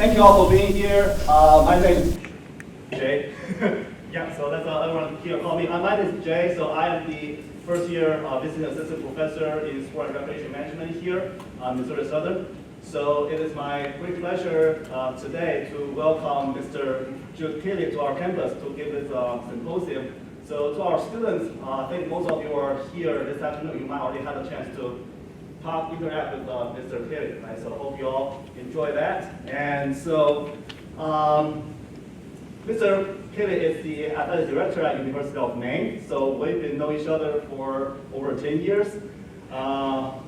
Thank you all for being here. My name is Jay. Yeah, so that's everyone here call me. My name is Jay, so I am the first year visiting assistant professor in sport and recreation management here at Missouri Southern. So it is my great pleasure today to welcome Mr. Jude Killy to our campus to give this symposium. So to our students, I think most of you are here this afternoon. You might already have a chance to interact with Mr. Killy, right? So I hope you all enjoy that. And so Mr. Killy is the athletic director at University of Maine. So we've been knowing each other for over 10 years.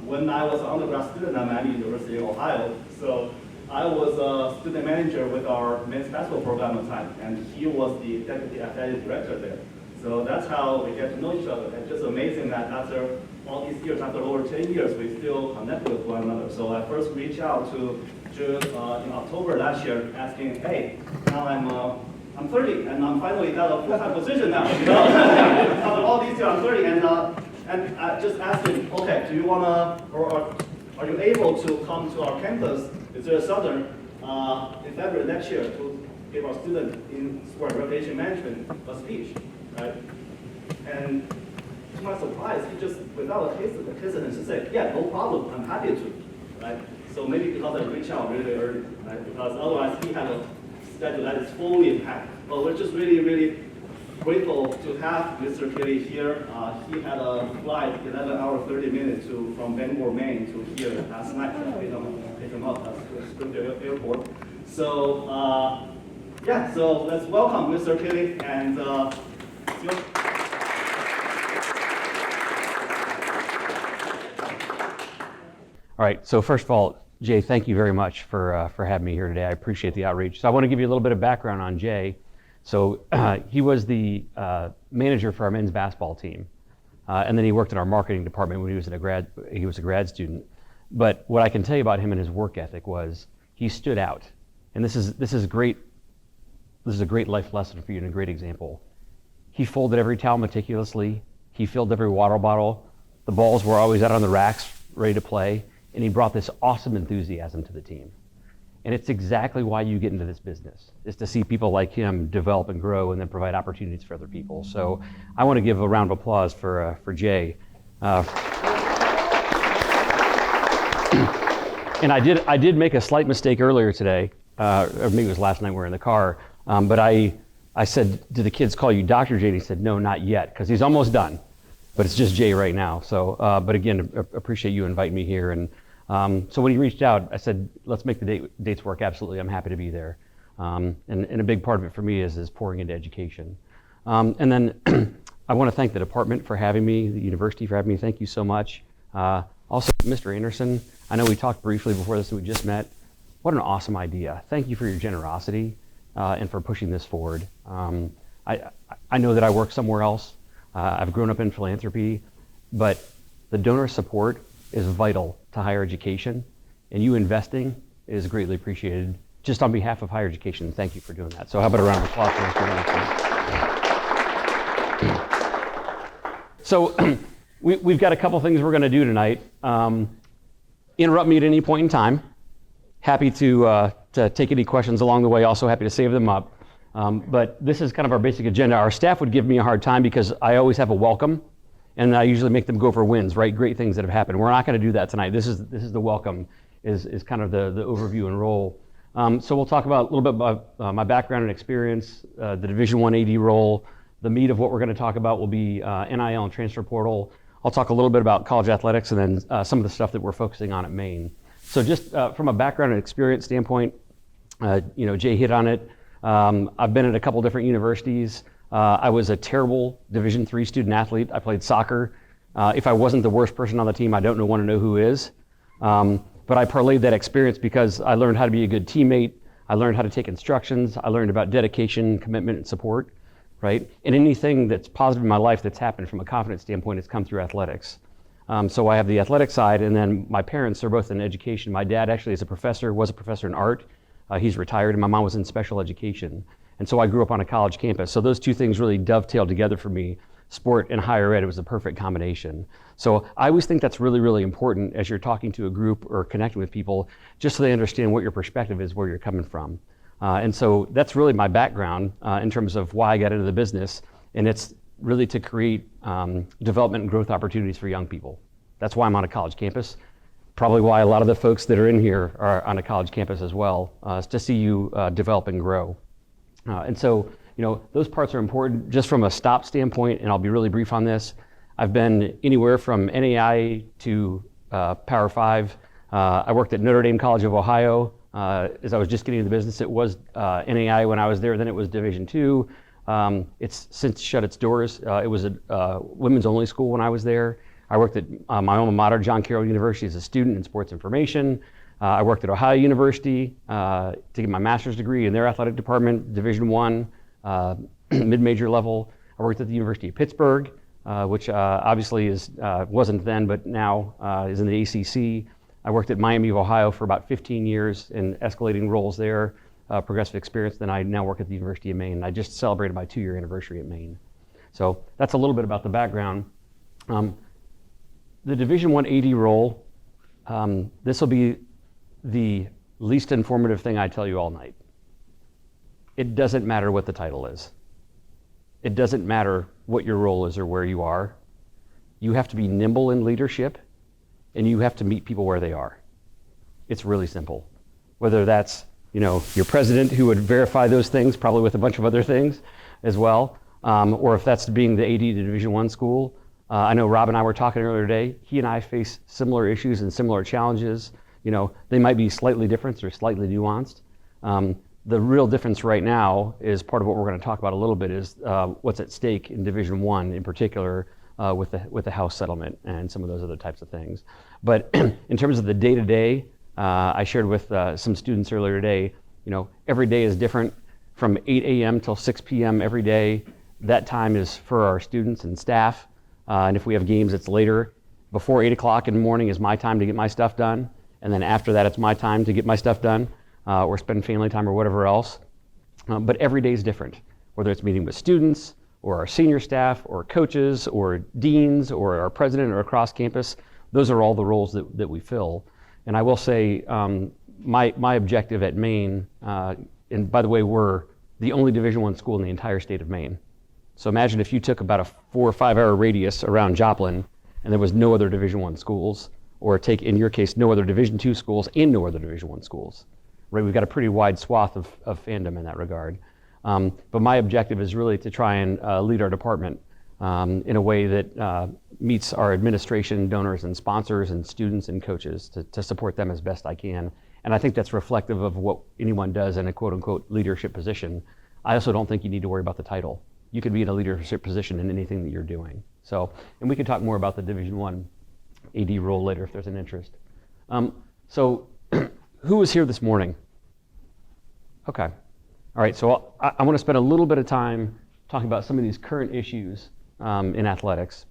When I was an undergrad student at Miami University of Ohio, so I was a student manager with our men's basketball program at the time, and he was the deputy athletic director there. So that's how we get to know each other. It's just amazing that after all these years, after over 10 years, we still connect with one another. So I first reached out to Jude in October last year, asking, hey, now I'm 30, and I'm finally got a full-time position now. You know? After all these years, I'm 30, and I just asked him, okay, do you wanna, or are you able to come to our campus, Missouri Southern, in February next year to give our students in sport and recreation management a speech, right? And to my surprise, he just, without a hesitancy, said, yeah, no problem, I'm happy to, right? So maybe because I reached out really early, right? Because otherwise he had a schedule that is fully packed. But we're just really, really grateful to have Mr. Killy here. He had a flight, 11 hours, 30 minutes from Bangor, Maine to here last night. Pick him up at Springfield Airport. So, yeah, so let's welcome Mr. Killy and All right, so first of all, Jay, thank you very much for having me here today. I appreciate the outreach. So I want to give you a little bit of background on Jay. So he was the manager for our men's basketball team, and then he worked in our marketing department when he was a grad student. But what I can tell you about him and his work ethic was he stood out, and this is great. This is a great life lesson for you and a great example. He folded every towel meticulously. He filled every water bottle. The balls were always out on the racks, ready to play. And he brought this awesome enthusiasm to the team. And it's exactly why you get into this business, is to see people like him develop and grow and then provide opportunities for other people. So I want to give a round of applause for Jay. And I did make a slight mistake earlier today, or maybe it was last night we were in the car, but I said, do the kids call you Dr. Jay? And he said, no, not yet, because he's almost done. But it's just Jay right now. So, but again, appreciate you inviting me here. And so when he reached out, I said, let's make the dates work. Absolutely, I'm happy to be there. And a big part of it for me is pouring into education. And then I want to thank the department for having me, the university for having me. Thank you so much. Also, Mr. Anderson, I know we talked briefly before this, we just met. What an awesome idea. Thank you for your generosity and for pushing this forward. I know that I work somewhere else. I've grown up in philanthropy, but the donor support is vital to higher education, and you investing is greatly appreciated. Just on behalf of higher education, thank you for doing that. So how about a round of applause for Mr. Anderson? So we've got a couple things we're going to do tonight. Interrupt me at any point in time. Happy to take any questions along the way. Also happy to save them up. But this is kind of our basic agenda. Our staff would give me a hard time because I always have a welcome, and I usually make them go for wins, right? Great things that have happened. We're not going to do that tonight. This is the welcome, is kind of the overview and role. So we'll talk about a little bit about my background and experience, the Division I AD role. The meat of what we're going to talk about will be NIL and transfer portal. I'll talk a little bit about college athletics and then some of the stuff that we're focusing on at Maine. So just from a background and experience standpoint, Jay hit on it. I've been at a couple different universities. I was a terrible Division III student athlete. I played soccer. If I wasn't the worst person on the team, I don't want to know who is. But I parlayed that experience because I learned how to be a good teammate. I learned how to take instructions. I learned about dedication, commitment, and support, right? And anything that's positive in my life that's happened from a confidence standpoint has come through athletics. So I have the athletic side, and then my parents are both in education. My dad actually was a professor in art. He's retired, and my mom was in special education. And so I grew up on a college campus. So those two things really dovetailed together for me. sport and higher ed, it was the perfect combination. So I always think that's really, really important as you're talking to a group or connecting with people, just so they understand what your perspective is, where you're coming from. And so that's really my background in terms of why I got into the business, and it's really to create development and growth opportunities for young people. That's why I'm on a college campus. Probably why a lot of the folks that are in here are on a college campus as well, is to see you develop and grow. And so, those parts are important just from a STOP standpoint, and I'll be really brief on this. I've been anywhere from NAI to Power 5. I worked at Notre Dame College of Ohio. As I was just getting into the business, it was NAI when I was there, then it was Division II. It's since shut its doors. It was a women's only school when I was there. I worked at my alma mater, John Carroll University, as a student in sports information. I worked at Ohio University to get my master's degree in their athletic department, Division I, mid-major level. I worked at the University of Pittsburgh, which obviously wasn't then, but now is in the ACC. I worked at Miami of Ohio for about 15 years in escalating roles there, progressive experience. Then I now work at the University of Maine. I just celebrated my 2-year anniversary at Maine. So that's a little bit about the background. The Division I AD role, this will be the least informative thing I tell you all night. It doesn't matter what the title is. It doesn't matter what your role is or where you are. You have to be nimble in leadership, and you have to meet people where they are. It's really simple. Whether that's your president who would verify those things, probably with a bunch of other things as well, or if that's being the AD to Division I school. I know Rob and I were talking earlier today. He and I face similar issues and similar challenges. They might be slightly different or slightly nuanced. The real difference right now is part of what we're going to talk about a little bit is what's at stake in Division I in particular with the House settlement and some of those other types of things. But in terms of the day-to-day, I shared with some students earlier today, every day is different from 8 a.m. till 6 p.m. every day. That time is for our students and staff. And if we have games, it's later. Before 8 o'clock in the morning is my time to get my stuff done. And then after that, it's my time to get my stuff done or spend family time or whatever else. But every day is different, whether it's meeting with students or our senior staff or coaches or deans or our president or across campus. Those are all the roles that we fill. And I will say my objective at Maine, and by the way, we're the only Division I school in the entire state of Maine. So imagine if you took about a 4 or 5 hour radius around Joplin and there was no other Division I schools, or take, in your case, no other Division II schools and no other Division I schools. Right? We've got a pretty wide swath of fandom in that regard. But my objective is really to try and lead our department in a way that meets our administration, donors, and sponsors, and students and coaches to support them as best I can. And I think that's reflective of what anyone does in a quote-unquote leadership position. I also don't think you need to worry about the title. You could be in a leadership position in anything that you're doing. So, and we can talk more about the Division I AD role later if there's an interest. So who was here this morning? Okay. All right, so I want to spend a little bit of time talking about some of these current issues in athletics.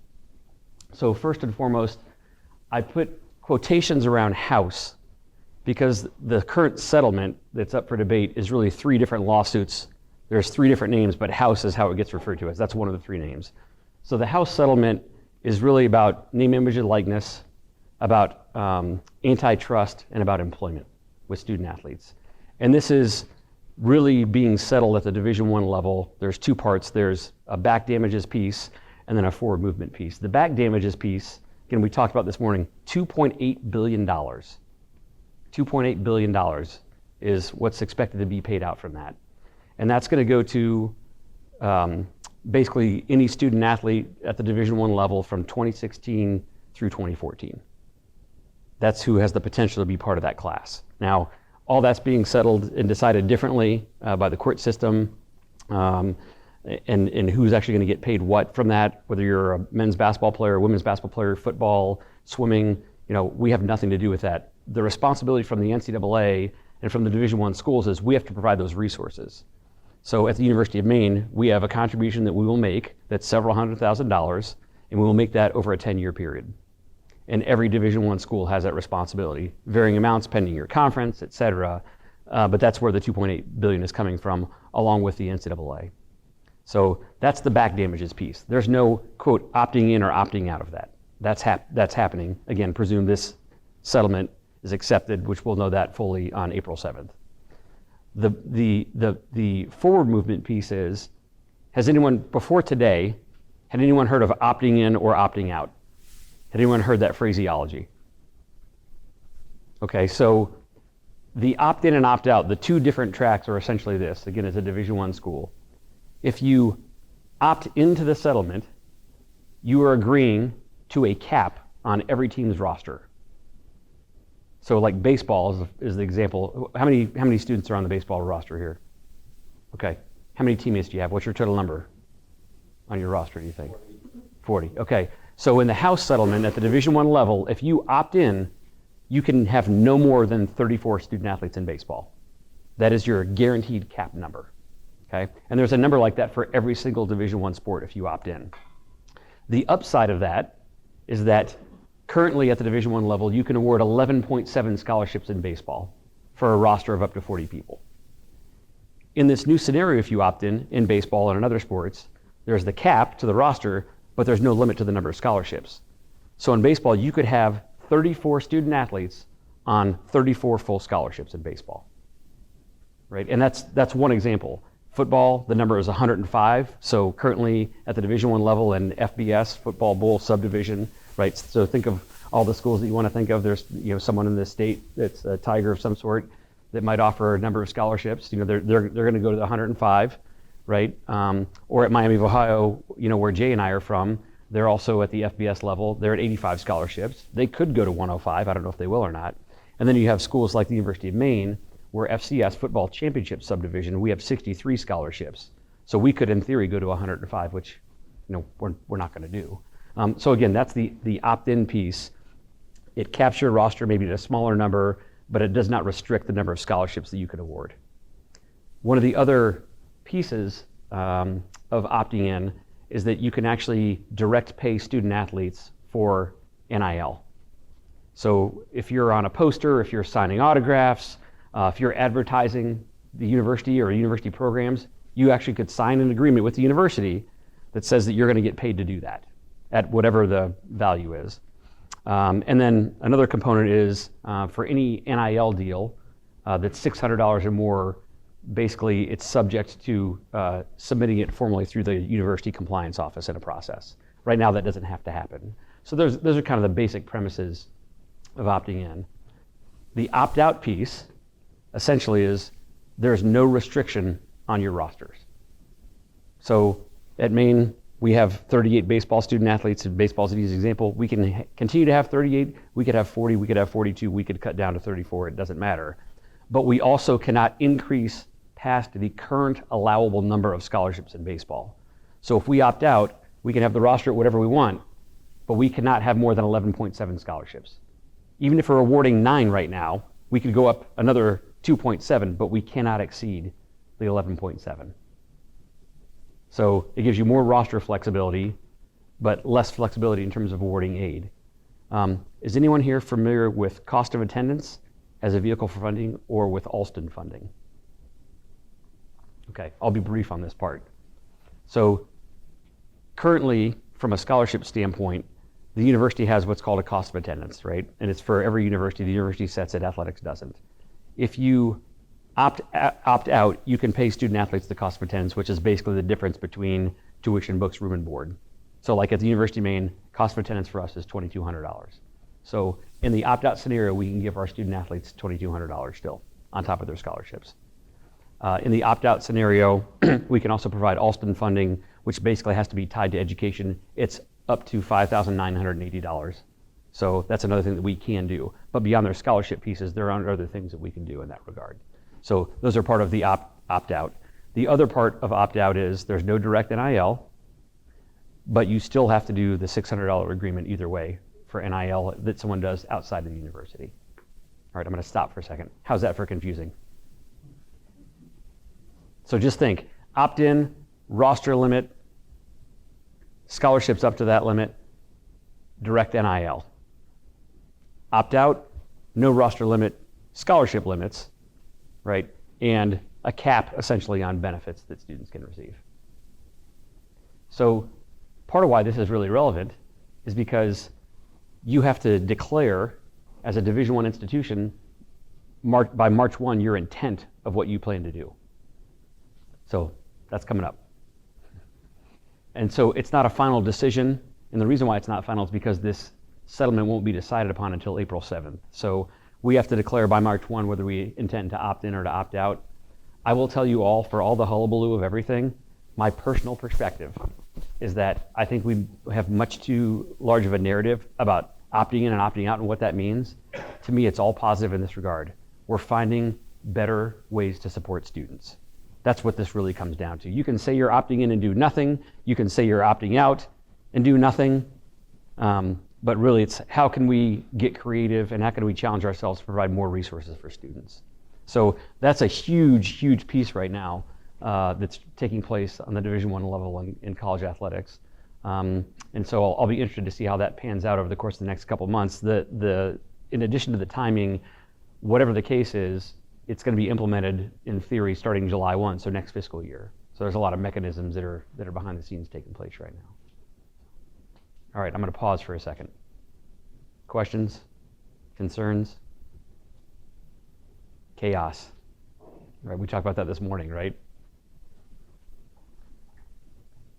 So first and foremost, I put quotations around House because the current settlement that's up for debate is really 3 different lawsuits. There's 3 different names, but House is how it gets referred to as. That's one of the 3 names. So the House settlement is really about name, image, and likeness, about antitrust, and about employment with student athletes. And this is really being settled at the Division I level. There's 2 parts. There's a back damages piece and then a forward movement piece. The back damages piece, again, we talked about this morning, $2.8 billion. $2.8 billion is what's expected to be paid out from that. And that's going to go to basically any student athlete at the Division I level from 2016 through 2014. That's who has the potential to be part of that class. Now, all that's being settled and decided differently by the court system, and who's actually going to get paid what from that, whether you're a men's basketball player, women's basketball player, football, swimming, we have nothing to do with that. The responsibility from the NCAA and from the Division I schools is we have to provide those resources. So at the University of Maine, we have a contribution that we will make that's several $100,000, and we will make that over a 10-year period. And every Division I school has that responsibility, varying amounts pending your conference, et cetera. But that's where the $2.8 billion is coming from, along with the NCAA. So that's the back damages piece. There's no, quote, opting in or opting out of that. That's happening. Again, presume this settlement is accepted, which we'll know that fully on April 7th. The forward movement piece is, has anyone, before today, had anyone heard of opting in or opting out? Had anyone heard that phraseology? Okay, so the opt-in and opt-out, the two different tracks are essentially this. Again, it's a Division I school. If you opt into the settlement, you are agreeing to a cap on every team's roster. So like baseball is the example. How many students are on the baseball roster here? Okay. How many teammates do you have? What's your total number on your roster, do you think? 40. Okay. So in the house settlement at the Division I level, if you opt in, you can have no more than 34 student athletes in baseball. That is your guaranteed cap number. Okay? And there's a number like that for every single Division I sport if you opt in. The upside of that is that currently at the Division I level, you can award 11.7 scholarships in baseball for a roster of up to 40 people. In this new scenario, if you opt in baseball and in other sports, there's the cap to the roster, but there's no limit to the number of scholarships. So in baseball, you could have 34 student athletes on 34 full scholarships in baseball, right? And that's one example. Football, the number is 105. So currently at the Division I level and FBS, Football Bowl Subdivision, right? So think of all the schools that you want to think of. There's someone in this state that's a Tiger of some sort that might offer a number of scholarships. They're going to go to the 105, right? Or at Miami of Ohio, where Jay and I are from, they're also at the FBS level. They're at 85 scholarships. They could go to 105. I don't know if they will or not. And then you have schools like the University of Maine, where FCS Football Championship Subdivision, we have 63 scholarships. So we could, in theory, go to 105, which we're not going to do. So again, that's the opt-in piece. It caps your roster maybe to a smaller number, but it does not restrict the number of scholarships that you could award. One of the other pieces of opting in is that you can actually direct pay student athletes for NIL. So if you're on a poster, if you're signing autographs, if you're advertising the university or university programs, you actually could sign an agreement with the university that says that you're going to get paid to do that at whatever the value is. And then another component is for any NIL deal that's $600 or more, basically it's subject to submitting it formally through the university compliance office in a process. Right now that doesn't have to happen. So those are kind of the basic premises of opting in. The opt-out piece essentially is there's no restriction on your rosters. So at Maine, we have 38 baseball student athletes. Baseball is an easy example. We can continue to have 38. We could have 40. We could have 42. We could cut down to 34. It doesn't matter. But we also cannot increase past the current allowable number of scholarships in baseball. So if we opt out, we can have the roster at whatever we want, but we cannot have more than 11.7 scholarships. Even if we're awarding 9 right now, we could go up another 2.7, but we cannot exceed the 11.7. So it gives you more roster flexibility, but less flexibility in terms of awarding aid. Is anyone here familiar with cost of attendance as a vehicle for funding or with Alston funding? Okay, I'll be brief on this part. So currently, from a scholarship standpoint, the university has what's called a cost of attendance, right? And it's for every university. The university sets it, athletics doesn't. If you opt out, you can pay student athletes the cost of attendance, which is basically the difference between tuition, books, room, and board. So like at the University of Maine, cost of attendance for us is $2,200. So in the opt-out scenario, we can give our student athletes $2,200 still on top of their scholarships. In the opt-out scenario, we can also provide Alston funding, which basically has to be tied to education. It's up to $5,980. So that's another thing that we can do. But beyond their scholarship pieces, there are other things that we can do in that regard. So those are part of the opt-out. The other part of opt-out is there's no direct NIL, but you still have to do the $600 agreement either way for NIL that someone does outside of the university. All right, I'm going to stop for a second. How's that for confusing? So just think, opt-in, roster limit, scholarships up to that limit, direct NIL. Opt-out, no roster limit, scholarship limits, right? And a cap essentially on benefits that students can receive. So part of why this is really relevant is because you have to declare as a Division I institution by March 1 your intent of what you plan to do. So that's coming up. And so it's not a final decision, and the reason why it's not final is because this settlement won't be decided upon until April 7th. So we have to declare by March 1 whether we intend to opt in or to opt out. I will tell you all, for all the hullabaloo of everything, my personal perspective is that I think we have much too large of a narrative about opting in and opting out and what that means. To me, it's all positive in this regard. We're finding better ways to support students. That's what this really comes down to. You can say you're opting in and do nothing. You can say you're opting out and do nothing. But really, it's how can we get creative and how can we challenge ourselves to provide more resources for students? So that's a huge, huge piece right now that's taking place on the Division I level in college athletics. And so I'll be interested to see how that pans out over the course of the next couple of months. In addition to the timing, whatever the case is, it's going to be implemented in theory starting July 1, so next fiscal year. So there's a lot of mechanisms that are behind the scenes taking place right now. All right, I'm going to pause for a second. Questions? Concerns? Chaos. Right, we talked about that this morning, right?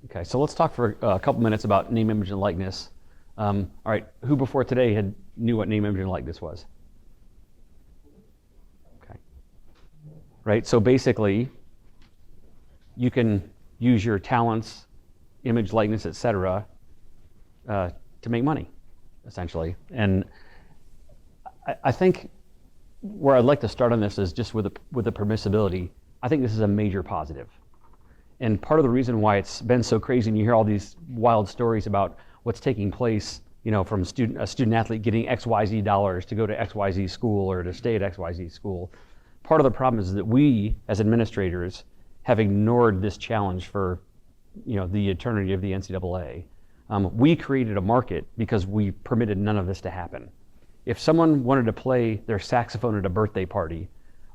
Okay, so let's talk for a couple minutes about name, image, and likeness. All right, who before today knew what name, image, and likeness was? Okay. Right, so basically, you can use your talents, image, likeness, etc., to make money, essentially. And I think where I'd like to start on this is just with the permissibility. I think this is a major positive. And part of the reason why it's been so crazy, and you hear all these wild stories about what's taking place, from a student athlete getting XYZ dollars to go to XYZ school or to stay at XYZ school. Part of the problem is that we, as administrators, have ignored this challenge for, the eternity of the NCAA. We created a market because we permitted none of this to happen. If someone wanted to play their saxophone at a birthday party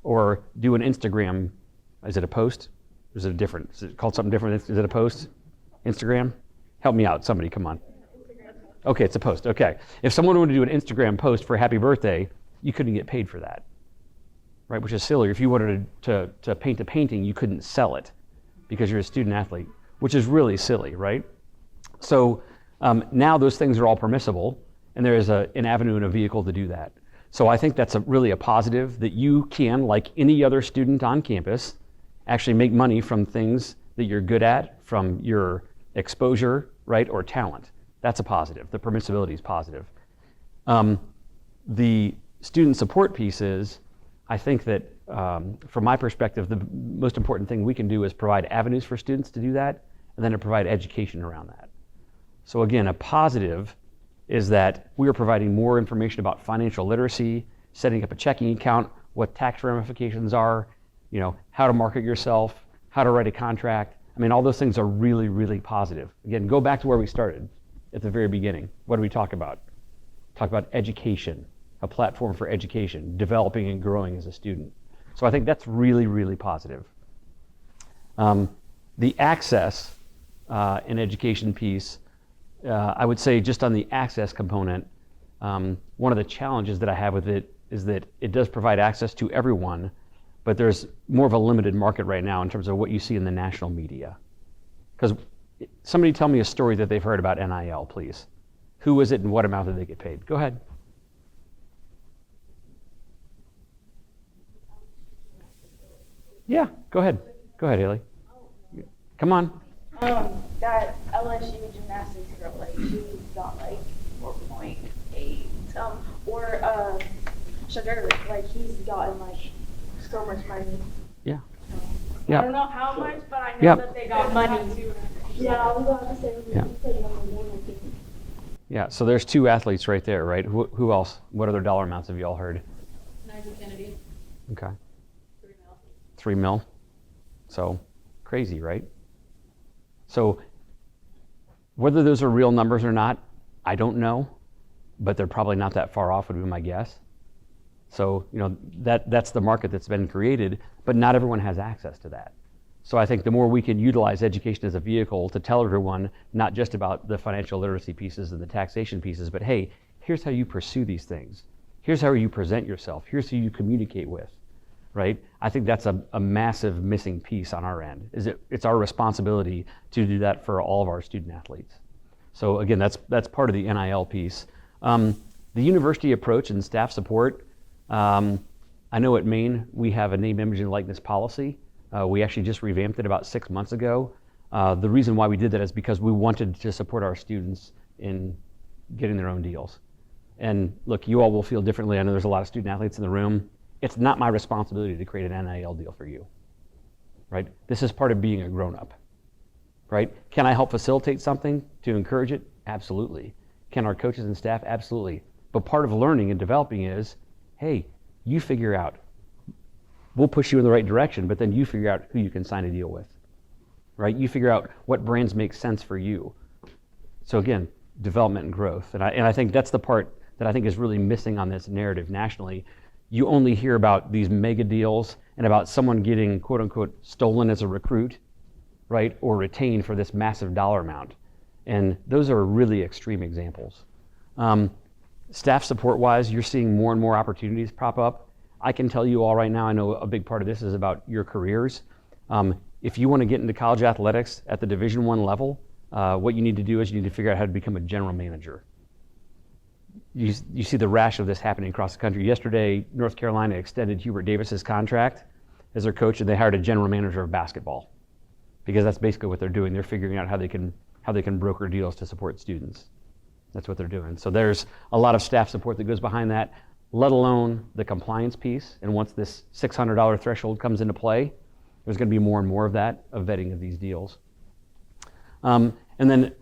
or do an Instagram, is it a post? Or is it different? Is it called something different? Is it a post? Instagram? Help me out, somebody, come on. Okay, it's a post, okay. If someone wanted to do an Instagram post for a happy birthday, you couldn't get paid for that, right? Which is silly. If you wanted to paint a painting, you couldn't sell it because you're a student athlete, which is really silly, right? So now those things are all permissible, and there is an avenue and a vehicle to do that. So I think that's really a positive that you can, like any other student on campus, actually make money from things that you're good at, from your exposure, right, or talent. That's a positive. The permissibility is positive. The student support piece is, I think that from my perspective, the most important thing we can do is provide avenues for students to do that, and then to provide education around that. So again, a positive is that we are providing more information about financial literacy, setting up a checking account, what tax ramifications are, how to market yourself, how to write a contract. I mean, all those things are really, really positive. Again, go back to where we started at the very beginning. What did we talk about? Talk about education, a platform for education, developing and growing as a student. So I think that's really, really positive. The access and education piece, I would say just on the access component, one of the challenges that I have with it is that it does provide access to everyone, but there's more of a limited market right now in terms of what you see in the national media. Because somebody tell me a story that they've heard about NIL, please. Who is it and what amount did they get paid? Go ahead. Yeah, go ahead. Go ahead, Haley. Come on. That LSU gymnastics girl, she got 4.8, or Sugar, he's gotten so much money. Yeah. I don't know how much, but I know that they got money too. Yeah, I was about to say Yeah, so there's two athletes right there, right? Who else? What other dollar amounts have you all heard? Nigel Kennedy. Okay. 3 mil. 3 mil. So crazy, right? So whether those are real numbers or not, I don't know, but they're probably not that far off would be my guess. So, that's the market that's been created, but not everyone has access to that. So I think the more we can utilize education as a vehicle to tell everyone not just about the financial literacy pieces and the taxation pieces, but hey, here's how you pursue these things. Here's how you present yourself. Here's who you communicate with, right? I think that's a massive missing piece on our end. It's our responsibility to do that for all of our student athletes. So again, that's part of the NIL piece. The university approach and staff support. I know at Maine we have a name, image, and likeness policy. We actually just revamped it about 6 months ago. The reason why we did that is because we wanted to support our students in getting their own deals. And look, you all will feel differently. I know there's a lot of student athletes in the room. It's not my responsibility to create an NIL deal for you, right? This is part of being a grown-up, right? Can I help facilitate something to encourage it? Absolutely. Can our coaches and staff? Absolutely. But part of learning and developing is, hey, you figure out. We'll push you in the right direction, but then you figure out who you can sign a deal with, right? You figure out what brands make sense for you. So again, development and growth. And I think that's the part that I think is really missing on this narrative nationally. You only hear about these mega deals and about someone getting quote unquote stolen as a recruit, right? Or retained for this massive dollar amount. And those are really extreme examples. Staff support wise, you're seeing more and more opportunities pop up. I can tell you all right now, I know a big part of this is about your careers. If you want to get into college athletics at the Division I level, what you need to do is you need to figure out how to become a general manager. You see the rash of this happening across the country. Yesterday, North Carolina extended Hubert Davis's contract as their coach, and they hired a general manager of basketball, because that's basically what they're doing. They're figuring out how they can broker deals to support students. That's what they're doing. So there's a lot of staff support that goes behind that, let alone the compliance piece. And once this $600 threshold comes into play, there's going to be more and more of that, of vetting of these deals. And then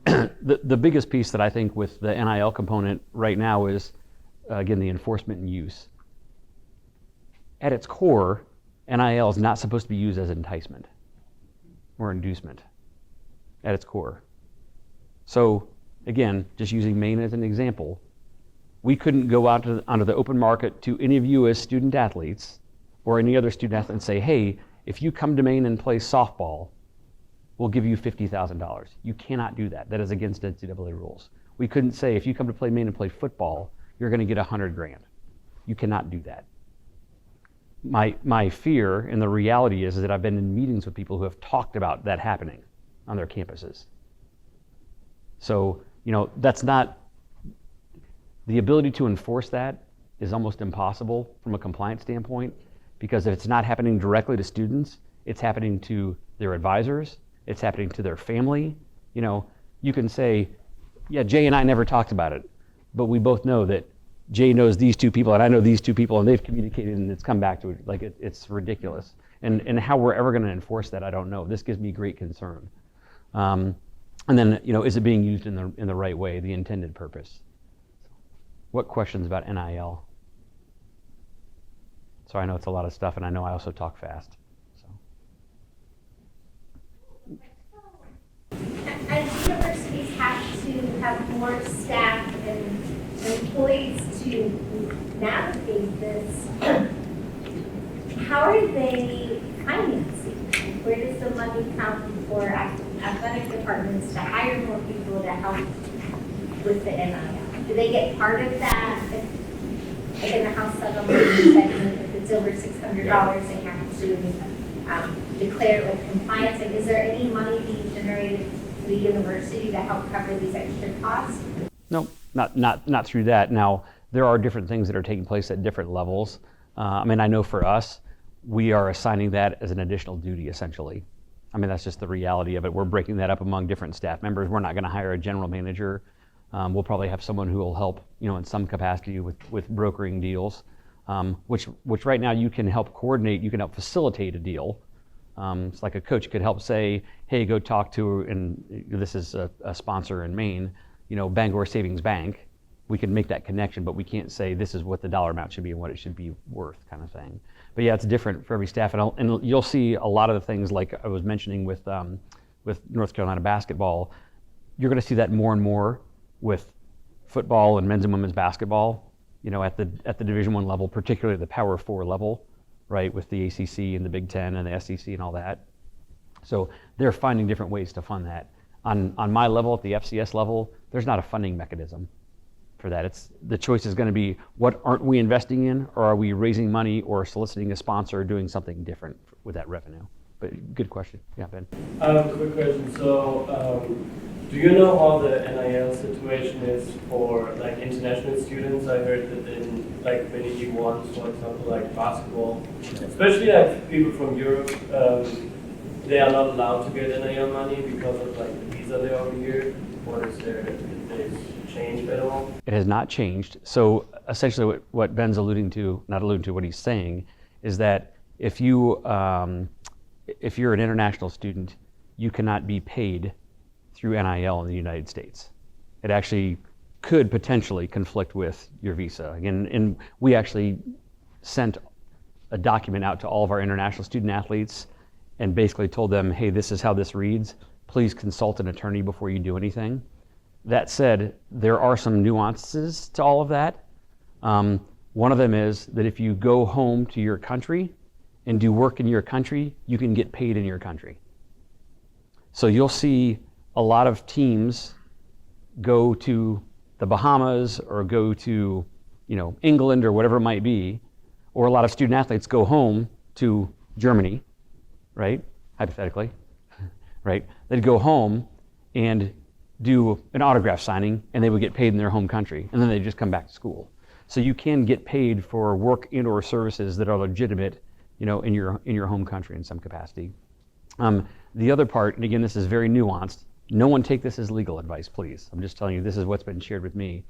the biggest piece that I think with the NIL component right now is, again, the enforcement and use. At its core, NIL is not supposed to be used as enticement or inducement at its core. So again, just using Maine as an example, we couldn't go out onto the open market to any of you as student athletes or any other student athlete and say, hey, if you come to Maine and play softball, we'll give you $50,000. You cannot do that. That is against NCAA rules. We couldn't say, if you come to play Maine and play football, you're going to get $100,000. You cannot do that. My fear and the reality is that I've been in meetings with people who have talked about that happening on their campuses. So, that's not, the ability to enforce that is almost impossible from a compliance standpoint, because if it's not happening directly to students, it's happening to their advisors, it's happening to their family. You can say, yeah, Jay and I never talked about it, but we both know that Jay knows these two people and I know these two people, and they've communicated and it's come back to it. Like it's ridiculous. And how we're ever going to enforce that, I don't know. This gives me great concern. And then, is it being used in the right way, the intended purpose? What questions about NIL? So I know it's a lot of stuff, and I know I also talk fast. As universities have to have more staff and employees to navigate this, how are they financing? Where does the money come for athletic departments to hire more people to help with the NIL? Do they get part of that? Like in the House settlement, you said if it's over $600, they have to declare it with compliance. And is there any money being generated for the university to help cover these extra costs? No, not through that. Now, there are different things that are taking place at different levels. I know for us, we are assigning that as an additional duty, essentially. That's just the reality of it. We're breaking that up among different staff members. We're not going to hire a general manager. We'll probably have someone who will help, in some capacity with brokering deals, which right now you can help coordinate, you can help facilitate a deal. It's like a coach could help say, hey, go talk to, and this is a sponsor in Maine, Bangor Savings Bank. We can make that connection, but we can't say this is what the dollar amount should be and what it should be worth, kind of thing. But yeah, it's different for every staff, and you'll see a lot of the things like I was mentioning with North Carolina basketball. You're going to see that more and more with football and men's and women's basketball, at the Division I level, particularly the Power 4 level, right, with the ACC and the Big Ten and the SEC and all that. So they're finding different ways to fund that. On my level, at the FCS level, there's not a funding mechanism for that. The choice is going to be, what aren't we investing in, or are we raising money or soliciting a sponsor or doing something different with that revenue? But good question. Yeah, Ben. I have a quick question. So, do you know how the NIL situation is for like international students? I heard that in like many E1s, for example, like basketball, especially like people from Europe, they are not allowed to get NIL money because of like the visa they already here. What is there? Is changed at all? It has not changed. So essentially what Ben's alluding to, not alluding to, what he's saying is that if you're an international student, you cannot be paid through NIL in the United States. It actually could potentially conflict with your visa. Again, and we actually sent a document out to all of our international student athletes and basically told them, hey, this is how this reads. Please consult an attorney before you do anything. That said, there are some nuances to all of that. One of them is that if you go home to your country and do work in your country, you can get paid in your country. So you'll see a lot of teams go to the Bahamas or go to, England or whatever it might be, or a lot of student athletes go home to Germany, right? Hypothetically, right? They'd go home and do an autograph signing, and they would get paid in their home country, and then they just come back to school. So you can get paid for work and/or services that are legitimate, in your home country in some capacity. The other part, and again, this is very nuanced. No one take this as legal advice, please. I'm just telling you, this is what's been shared with me,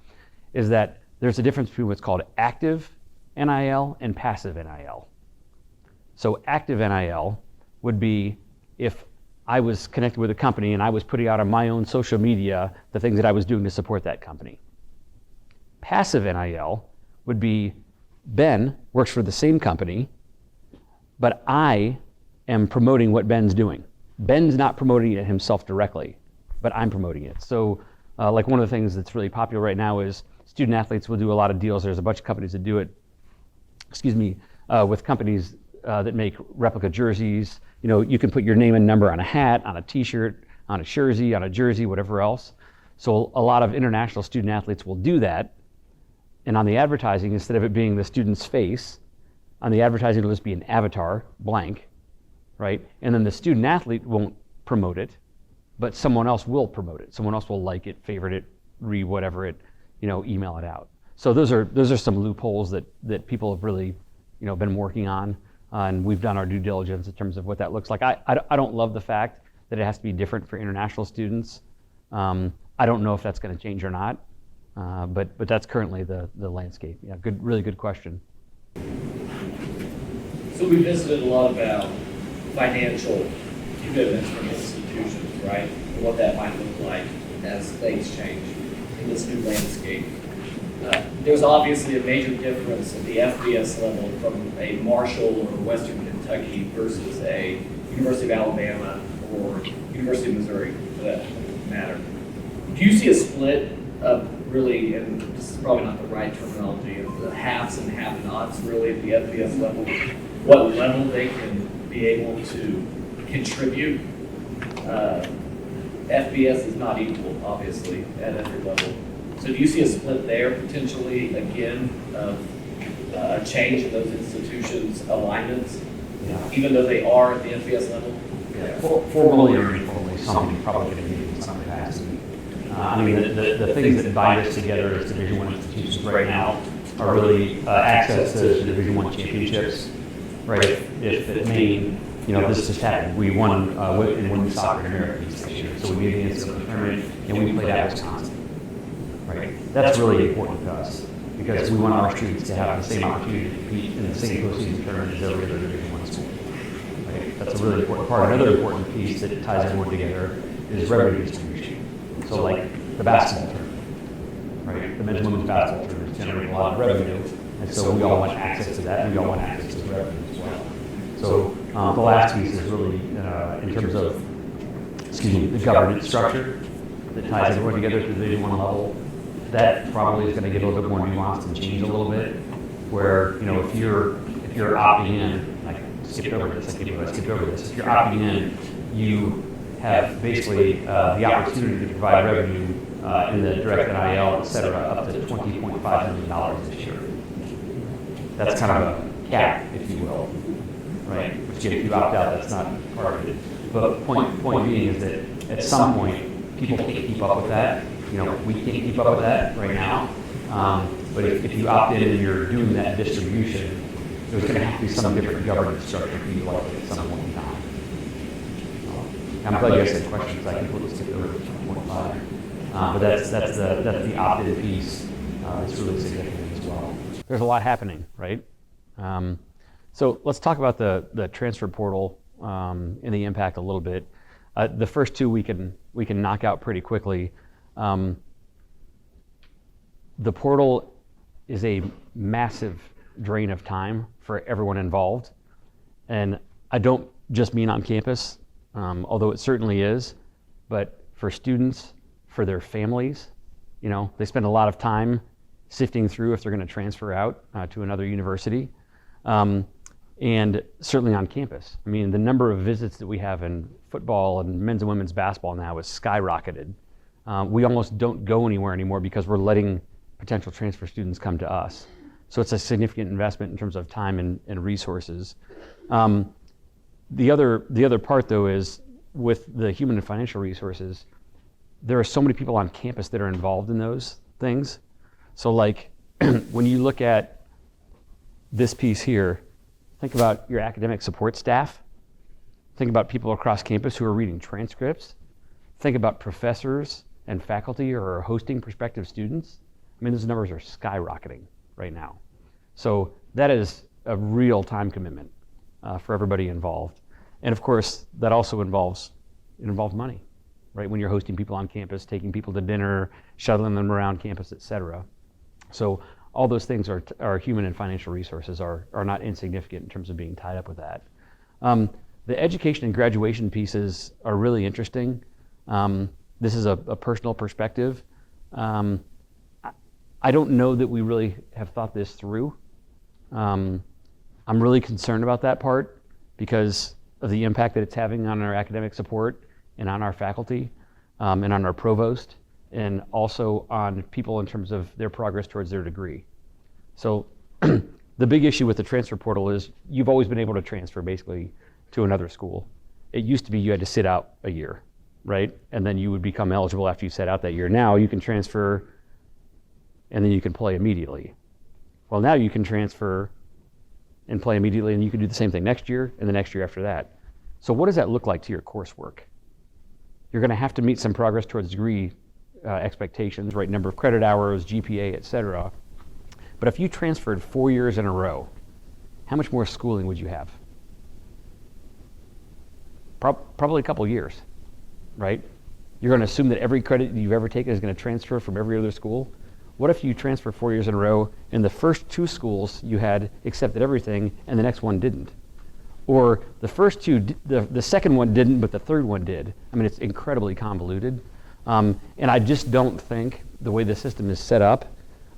is that there's a difference between what's called active NIL and passive NIL. So active NIL would be if I was connected with a company and I was putting out on my own social media the things that I was doing to support that company. Passive NIL would be Ben works for the same company, but I am promoting what Ben's doing. Ben's not promoting it himself directly, but I'm promoting it. So like one of the things that's really popular right now is student athletes will do a lot of deals. There's a bunch of companies that do it, with companies that make replica jerseys. You can put your name and number on a hat, on a t-shirt, on a jersey, whatever else. So a lot of international student athletes will do that. And on the advertising, instead of it being the student's face, on the advertising it'll just be an avatar, blank, right? And then the student athlete won't promote it, but someone else will promote it. Someone else will like it, favorite it, whatever it, email it out. So those are some loopholes that people have really, been working on. And we've done our due diligence in terms of what that looks like. I don't love the fact that it has to be different for international students. I don't know if that's going to change or not, but that's currently the landscape. Yeah, really good question. So we visited a lot about financial commitments from institutions, right? And what that might look like as things change in this new landscape. There's obviously a major difference at the FBS level from a Marshall or Western Kentucky versus a University of Alabama or University of Missouri, for that matter. Do you see a split of really, and this is probably not the right terminology, of the haves and have-nots really at the FBS level, what level they can be able to contribute? FBS is not equal, obviously, at every level. So do you see a split there potentially, again, of a change in those institutions' alignments, even though they are at the FBS level? Yeah, formally or informally, something probably going to be in some capacity. The things that bind us together as Division I institutions right now are really access to Division I championships, right? If at Maine, this just happened. We won in women's soccer in Americans this year, so we made the NCAA tournament and we played at Wisconsin. Right. That's really important to us because we want our students to have the same opportunity to compete in the same postseason tournament as every other Division I school. Right. That's a really important part. Another important piece that ties everyone together is revenue distribution. So like the basketball tournament, right? The men's and women's basketball tournaments generate a lot of revenue, and so we all want access to that, and we all want access to the revenue as well. So the last piece is really in terms of, the governance structure that ties everyone together to the Division I level. That probably is going to get a little bit more nuanced and change a little bit. Where if you're opting in, I skipped over this. If you're opting in, you have basically the opportunity to provide revenue in the direct NIL, et cetera, up to $20.5 million this year. That's kind of a cap, if you will, right? Which again, if you opt out, that's not part of it. But point being is that at some point, people can't keep up with that. You know, we can't keep up with that right now. But if you opt in and you're doing that distribution, there's going to have to be some different governance structure for you to like at some point in time. I'm glad you asked that question because I completely skipped over to 2.5. But that's the opt-in piece. It's really significant as well. There's a lot happening, right? So let's talk about the transfer portal and the impact a little bit. The first two we can knock out pretty quickly. The portal is a massive drain of time for everyone involved, and I don't just mean on campus, although it certainly is, but for students, for their families. You know, they spend a lot of time sifting through if they're going to transfer out to another university, and certainly on campus. I mean, the number of visits that we have in football and men's and women's basketball now is skyrocketed. We almost don't go anywhere anymore because we're letting potential transfer students come to us. So it's a significant investment in terms of time and resources. The other part, though, is with the human and financial resources, there are so many people on campus that are involved in those things. So like when you look at this piece here, think about your academic support staff. Think about people across campus who are reading transcripts. Think about professors and faculty who are hosting prospective students. I mean, those numbers are skyrocketing right now. So that is a real time commitment for everybody involved. And of course, that also involves money, right? When you're hosting people on campus, taking people to dinner, shuttling them around campus, et cetera. So all those things are human and financial resources are not insignificant in terms of being tied up with that. The education and graduation pieces are really interesting. This is a personal perspective. I don't know that we really have thought this through. I'm really concerned about that part because of the impact that it's having on our academic support and on our faculty and on our provost and also on people in terms of their progress towards their degree. So the big issue with the transfer portal is you've always been able to transfer basically to another school. It used to be you had to sit out a year, right? And then you would become eligible after you sat out that year. Now you can transfer and then you can play immediately. Well, now you can transfer and play immediately, and you can do the same thing next year and the next year after that. So what does that look like to your coursework? You're going to have to meet some progress towards degree expectations, right? Number of credit hours, GPA, et cetera. But if you transferred 4 years in a row, how much more schooling would you have? Probably a couple years, right? You're going to assume that every credit you've ever taken is going to transfer from every other school. What if you transfer 4 years in a row and the first two schools you had accepted everything and the next one didn't? Or the first two, the second one didn't, but the third one did. I mean, it's incredibly convoluted. And I just don't think the way the system is set up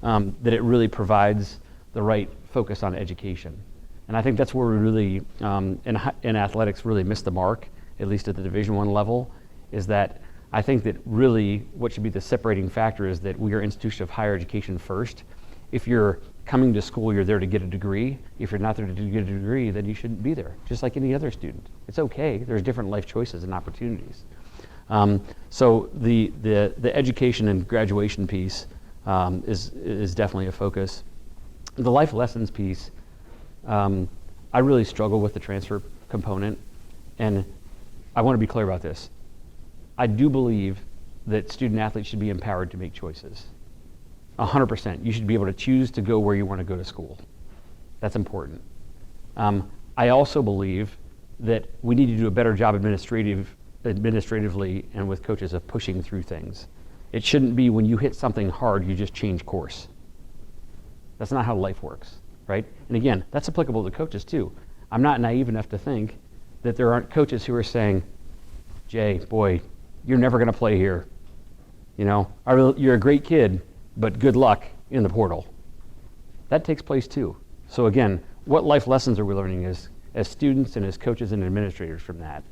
that it really provides the right focus on education. And I think that's where we really, in athletics, really missed the mark, at least at the Division I level, is that I think that really what should be the separating factor is that we are an institution of higher education first. If you're coming to school, you're there to get a degree. If you're not there to get a degree, then you shouldn't be there, just like any other student. It's okay. There's different life choices and opportunities. So the education and graduation piece is definitely a focus. The life lessons piece, I really struggle with the transfer component, and I want to be clear about this. I do believe that student athletes should be empowered to make choices. 100%. You should be able to choose to go where you want to go to school. That's important. I also believe that we need to do a better job administratively and with coaches of pushing through things. It shouldn't be when you hit something hard, you just change course. That's not how life works, right? And again, that's applicable to coaches too. I'm not naive enough to think that there aren't coaches who are saying, Jay, boy, you're never going to play here. You know, you're a great kid, but good luck in the portal. That takes place too. So again, what life lessons are we learning as students and as coaches and administrators from that?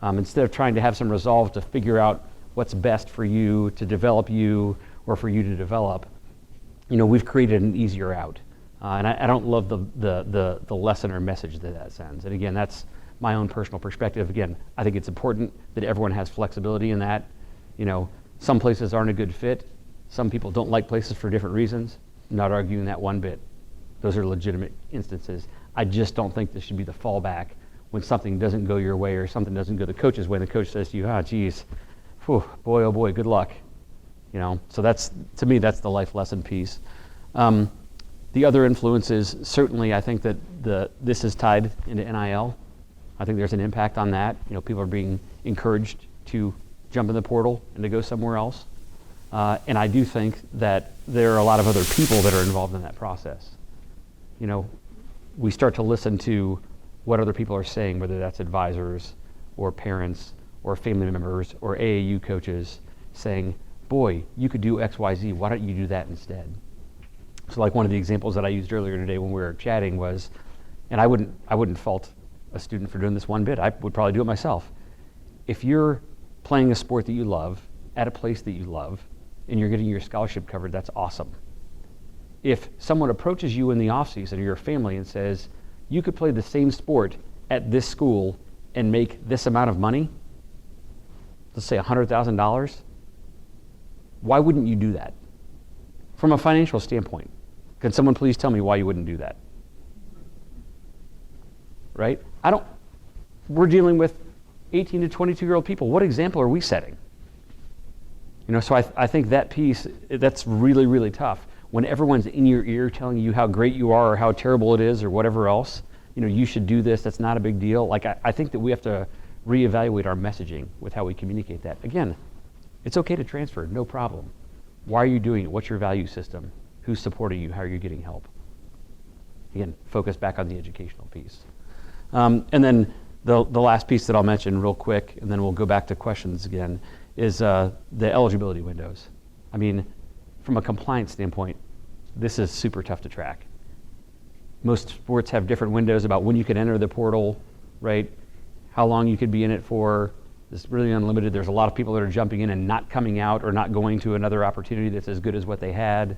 Instead of trying to have some resolve to figure out what's best for you, to develop you, or for you to develop, we've created an easier out. And I don't love the lesson or message that sends. And again, that's my own personal perspective. Again, I think it's important that everyone has flexibility in that. Some places aren't a good fit. Some people don't like places for different reasons. I'm not arguing that one bit. Those are legitimate instances. I just don't think this should be the fallback when something doesn't go your way or something doesn't go the coach's way. And the coach says to you, geez, whew, boy, oh boy, good luck. So that's, to me, that's the life lesson piece. The other influences, certainly I think that this is tied into NIL. I think there's an impact on that. People are being encouraged to jump in the portal and to go somewhere else. And I do think that there are a lot of other people that are involved in that process. We start to listen to what other people are saying, whether that's advisors or parents or family members or AAU coaches saying, boy, you could do X, Y, Z, why don't you do that instead? So like one of the examples that I used earlier today when we were chatting was, and I wouldn't fault a student for doing this one bit, I would probably do it myself. If you're playing a sport that you love, at a place that you love, and you're getting your scholarship covered, that's awesome. If someone approaches you in the off season or your family and says, you could play the same sport at this school and make this amount of money, let's say $100,000, why wouldn't you do that? From a financial standpoint, can someone please tell me why you wouldn't do that? Right? We're dealing with 18 to 22-year-old people. What example are we setting? So I think that piece, that's really, really tough. When everyone's in your ear telling you how great you are or how terrible it is or whatever else, you should do this, that's not a big deal. I think that we have to reevaluate our messaging with how we communicate that. Again, it's okay to transfer, no problem. Why are you doing it? What's your value system? Who's supporting you? How are you getting help? Again, focus back on the educational piece. And then the last piece that I'll mention real quick, and then we'll go back to questions again, is the eligibility windows. I mean, from a compliance standpoint, this is super tough to track. Most sports have different windows about when you can enter the portal, right? How long you could be in it for. It's really unlimited. There's a lot of people that are jumping in and not coming out or not going to another opportunity that's as good as what they had.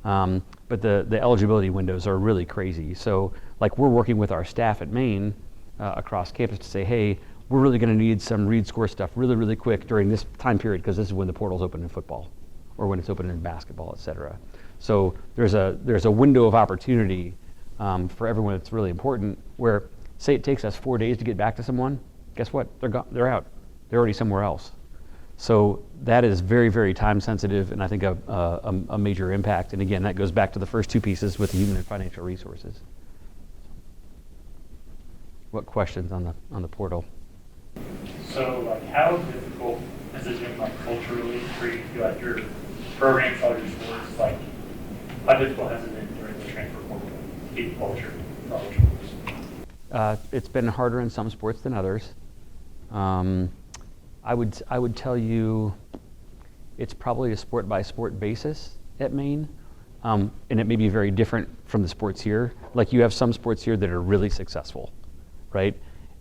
But the eligibility windows are really crazy. So like we're working with our staff at Maine across campus to say, hey, we're really going to need some read score stuff really, really quick during this time period because this is when the portal's open in football or when it's open in basketball, et cetera. So there's a window of opportunity for everyone that's really important where, say it takes us 4 days to get back to someone, guess what? They're out. They're already somewhere else. So that is very, very time sensitive and I think a major impact. And again, that goes back to the first two pieces with the human and financial resources. What questions on the portal? So how difficult has it been culturally for you to feel your programs, all your sports, how difficult has it been during the transfer portal to keep culture for all your sports? It's been harder in some sports than others. I would tell you it's probably a sport by sport basis at Maine, and it may be very different from the sports here. Like you have some sports here that are really successful, right?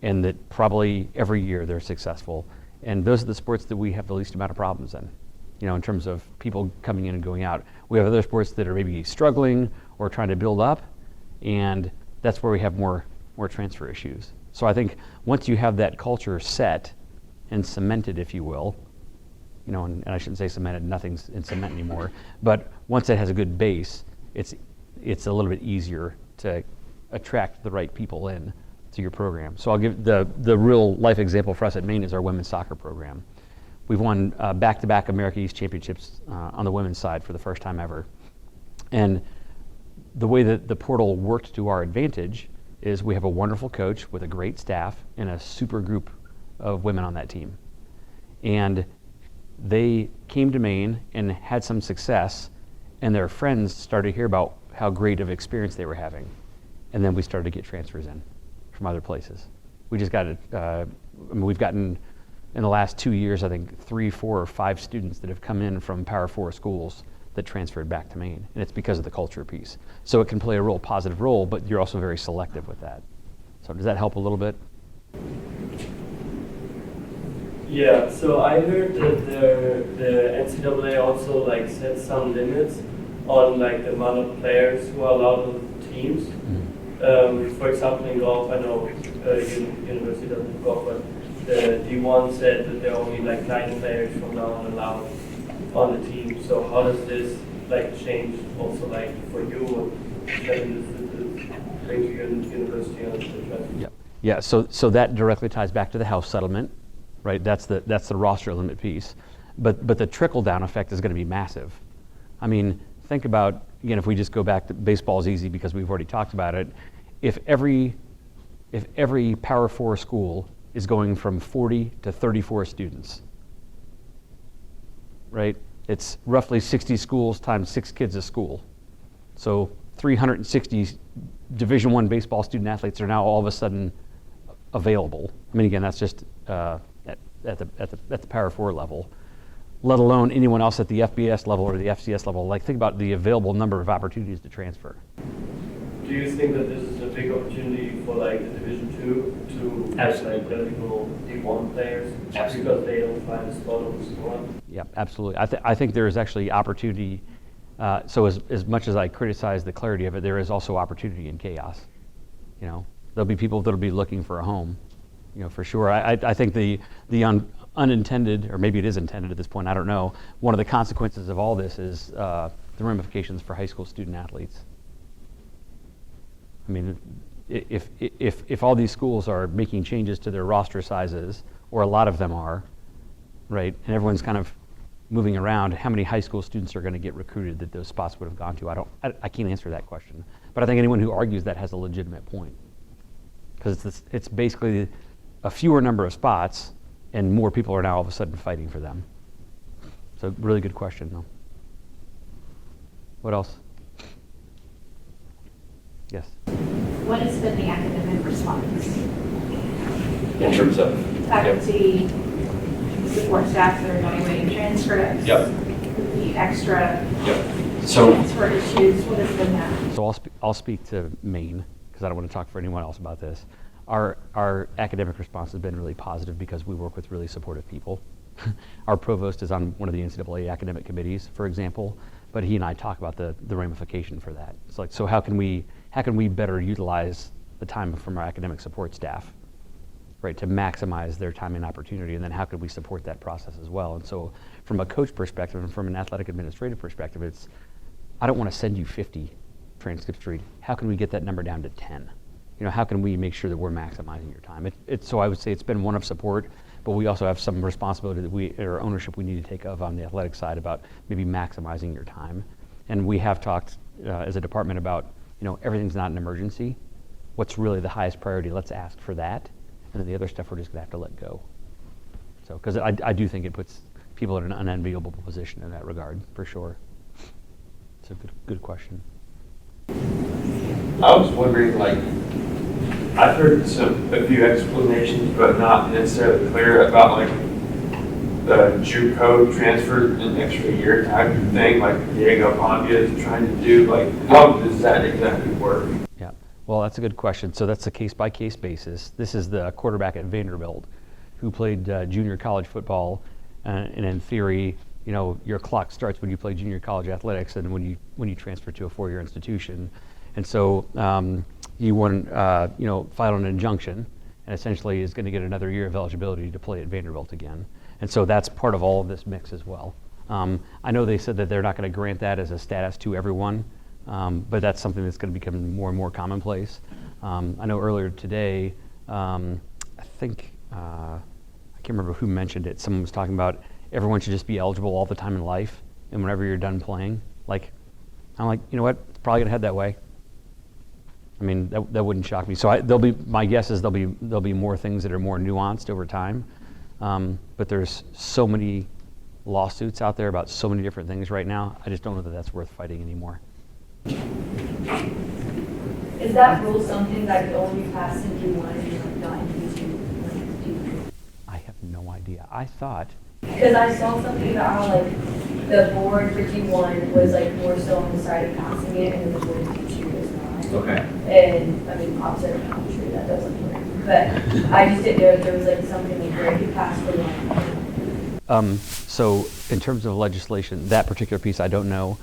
And that probably every year they're successful. And those are the sports that we have the least amount of problems in, in terms of people coming in and going out. We have other sports that are maybe struggling or trying to build up, and that's where we have more transfer issues. So I think once you have that culture set and cemented, if you will, and I shouldn't say cemented, nothing's in cement anymore, but once it has a good base, it's a little bit easier to attract the right people in to your program. So I'll give the real life example for us at Maine is our women's soccer program. We've won back-to-back America East championships on the women's side for the first time ever. And the way that the portal worked to our advantage is we have a wonderful coach with a great staff and a super group of women on that team. And they came to Maine and had some success, and their friends started to hear about how great of experience they were having. And then we started to get transfers in from other places. We just got we've gotten in the last 2 years, I think 3, 4, or 5 students that have come in from Power 4 schools that transferred back to Maine, and it's because of the culture piece. So it can play a real positive role, but you're also very selective with that. So does that help a little bit? Yeah, so I heard that the NCAA also like set some limits on like the amount of players who are allowed on teams. For example, in golf, I know university doesn't have golf, but the D1 said that there are only like 9 players from now on allowed on the team. So how does this like change also like for you and bring to your university on the transfer? Yeah. Yeah. So that directly ties back to the House settlement, right? That's the roster limit piece, but the trickle down effect is going to be massive. I mean, think about, again, if we just go back to baseball is easy because we've already talked about it. If every Power 4 school is going from 40 to 34 students, right? It's roughly 60 schools times 6 kids a school. So 360 Division I baseball student athletes are now all of a sudden available. I mean, again, that's just at the Power 4 level, let alone anyone else at the FBS level or the FCS level. Like, think about the available number of opportunities to transfer. Do you think that this is a big opportunity for like the Division II to have like eligible D1 players because they don't find a spot on the squad? Yeah, absolutely. I think there is actually opportunity. So as much as I criticize the clarity of it, there is also opportunity in chaos. You know, there'll be people that'll be looking for a home, you know, for sure. I think the unintended, or maybe it is intended at this point, I don't know, one of the consequences of all this is the ramifications for high school student athletes. I mean, if all these schools are making changes to their roster sizes, or a lot of them are, right, and everyone's kind of moving around, how many high school students are going to get recruited that those spots would have gone to? I can't answer that question. But I think anyone who argues that has a legitimate point. Because it's basically a fewer number of spots, and more people are now all of a sudden fighting for them. So really good question, though. What else? Yes? What has been the academic response? In terms of? Faculty, support staff that are evaluating transcripts? Yep. The extra So, transfer issues, what has been that? So I'll speak to Maine, because I don't want to talk for anyone else about this. Our academic response has been really positive because we work with really supportive people. Our provost is on one of the NCAA academic committees, for example, but he and I talk about the ramification for that. It's like, so how can we better utilize the time from our academic support staff, right, to maximize their time and opportunity, and then how could we support that process as well? And so from a coach perspective and from an athletic administrative perspective, it's, I don't want to send you 50 transcripts to read. How can we get that number down to 10? You know, how can we make sure that we're maximizing your time? So I would say it's been one of support, but we also have some responsibility that or ownership we need to take on the athletic side about maybe maximizing your time. And we have talked as a department about, you know, everything's not an emergency. What's really the highest priority? Let's ask for that. And then the other stuff we're just gonna have to let go. So, because I do think it puts people in an unenviable position in that regard, for sure. It's a good question. I was wondering, like, I've heard a few explanations, but not necessarily clear about like the Jude code transfer an extra year type of thing, like Diego Pavia is trying to do. Like, how does that exactly work? Yeah, well, that's a good question. So that's a case-by-case basis. This is the quarterback at Vanderbilt who played junior college football, and in theory, you know, your clock starts when you play junior college athletics and when you transfer to a 4-year institution. And so he filed an injunction and essentially is going to get another year of eligibility to play at Vanderbilt again. And so that's part of all of this mix as well. I know they said that they're not going to grant that as a status to everyone, but that's something that's going to become more and more commonplace. I know earlier today, I think, I can't remember who mentioned it, someone was talking about everyone should just be eligible all the time in life, and whenever you're done playing, like, I'm like, you know what, it's probably going to head that way. I mean, that wouldn't shock me. So my guess is there'll be more things that are more nuanced over time. But there's so many lawsuits out there about so many different things right now. I just don't know that that's worth fighting anymore. Is that rule something that could only be passed in D1 and like not in D2? I have no idea. I thought. Because I saw something about how like the board for D1 was like more so on the side of passing it, and then the board for D2 is not. okay. And I mean, opposite of country, that doesn't work. but I just didn't know if there was like something like where you pass for one. So in terms of legislation, that particular piece, I don't know.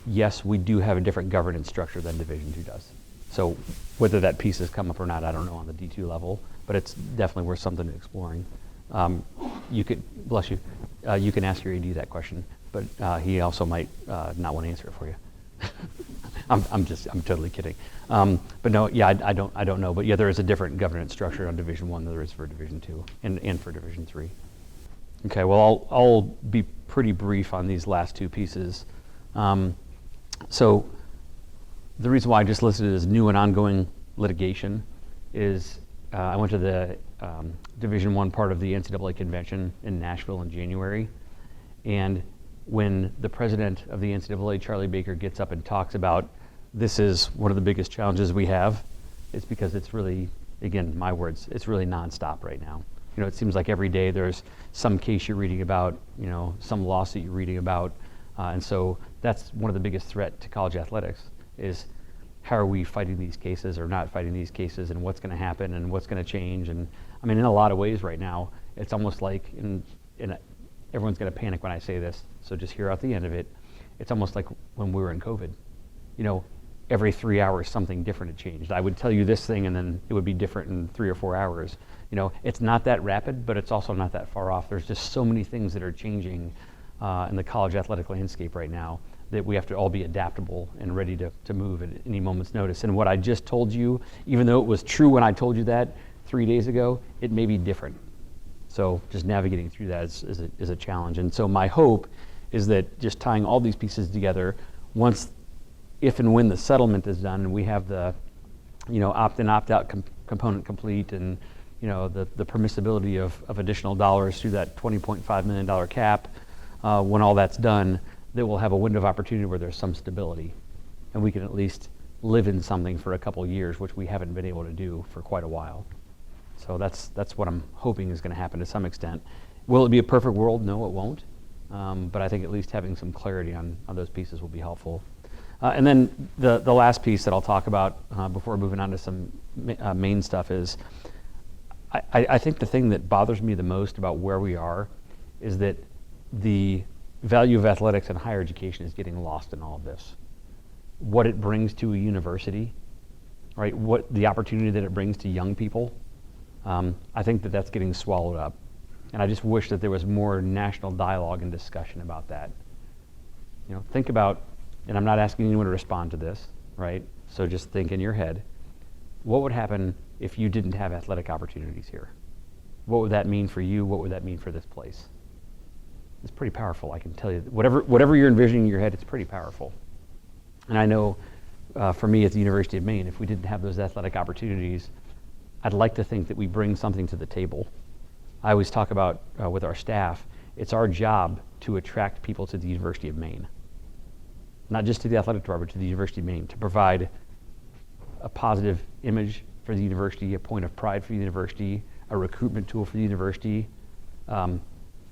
Yes, we do have a different governance structure than Division II does. So whether that piece has come up or not, I don't know on the D2 level, but it's definitely worth something to exploring. You could, bless you, you can ask your AD that question, but he also might not want to answer it for you. I'm totally kidding. But no, yeah, I don't know. But yeah, there is a different governance structure on Division I than there is for Division II and for Division III. Okay, well, I'll be pretty brief on these last two pieces. So the reason why I just listed it as new and ongoing litigation is I went to the Division I part of the NCAA convention in Nashville in January. And when the president of the NCAA, Charlie Baker, gets up and talks about this is one of the biggest challenges we have, it's because it's really, again, my words, it's really nonstop right now. You know, it seems like every day there's some case you're reading about, you know, some lawsuit you're reading about. And so that's one of the biggest threat to college athletics is how are we fighting these cases or not fighting these cases and what's going to happen and what's going to change. And I mean, in a lot of ways right now, it's almost like everyone's going to panic when I say this, so just hear out the end of it. It's almost like when we were in COVID. You know, every 3 hours something different had changed. I would tell you this thing and then it would be different in 3 or 4 hours. You know, it's not that rapid, but it's also not that far off. There's just so many things that are changing in the college athletic landscape right now that we have to all be adaptable and ready to move at any moment's notice. And what I just told you, even though it was true when I told you that 3 days ago, it may be different. So just navigating through that is a challenge. And so my hope is that just tying all these pieces together, if and when the settlement is done and we have the, you know, opt-in, opt-out component complete and, you know, the permissibility of additional dollars through that $20.5 million cap, when all that's done, that we'll have a window of opportunity where there's some stability and we can at least live in something for a couple of years, which we haven't been able to do for quite a while. So that's what I'm hoping is going to happen to some extent. Will it be a perfect world? No, it won't. But I think at least having some clarity on those pieces will be helpful. And then the last piece that I'll talk about before moving on to some main stuff is I think the thing that bothers me the most about where we are is that the value of athletics and higher education is getting lost in all of this. What it brings to a university, right? What the opportunity that it brings to young people. I think that that's getting swallowed up. And I just wish that there was more national dialogue and discussion about that. You know, think about, and I'm not asking anyone to respond to this, right? So just think in your head, what would happen if you didn't have athletic opportunities here? What would that mean for you? What would that mean for this place? It's pretty powerful, I can tell you. Whatever you're envisioning in your head, it's pretty powerful. And I know for me at the University of Maine, if we didn't have those athletic opportunities, I'd like to think that we bring something to the table. I always talk about with our staff, it's our job to attract people to the University of Maine. Not just to the athletic department, but to the University of Maine, to provide a positive image for the university, a point of pride for the university, a recruitment tool for the university,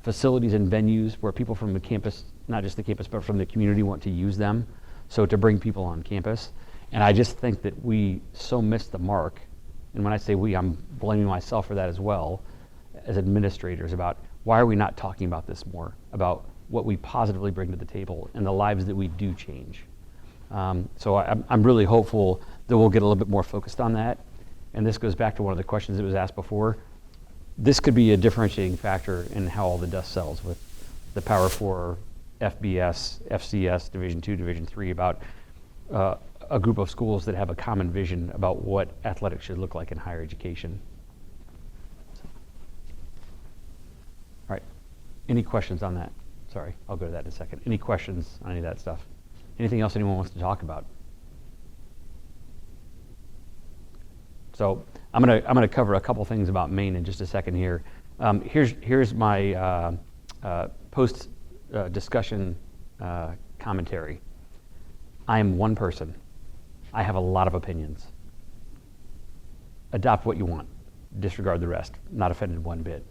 facilities and venues where people from the campus, not just the campus, but from the community want to use them. So to bring people on campus. And I just think that we so missed the mark. And when I say we, I'm blaming myself for that as well, as administrators, about why are we not talking about this more, about what we positively bring to the table and the lives that we do change. So I'm really hopeful that we'll get a little bit more focused on that. And this goes back to one of the questions that was asked before. This could be a differentiating factor in how all the dust settles with the Power 4, FBS, FCS, Division II, Division III, about a group of schools that have a common vision about what athletics should look like in higher education. All right, any questions on that? Sorry, I'll go to that in a second. Any questions on any of that stuff? Anything else anyone wants to talk about? So I'm gonna cover a couple things about Maine in just a second here. Here's my post discussion commentary. I am one person. I have a lot of opinions. Adopt what you want. Disregard the rest. Not offended one bit.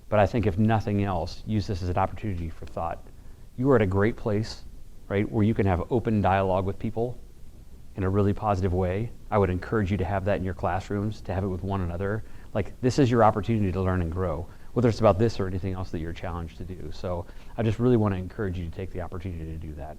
But I think if nothing else, use this as an opportunity for thought. You are at a great place, right, where you can have open dialogue with people in a really positive way. I would encourage you to have that in your classrooms, to have it with one another. like this is your opportunity to learn and grow, whether it's about this or anything else that you're challenged to do. So I just really want to encourage you to take the opportunity to do that.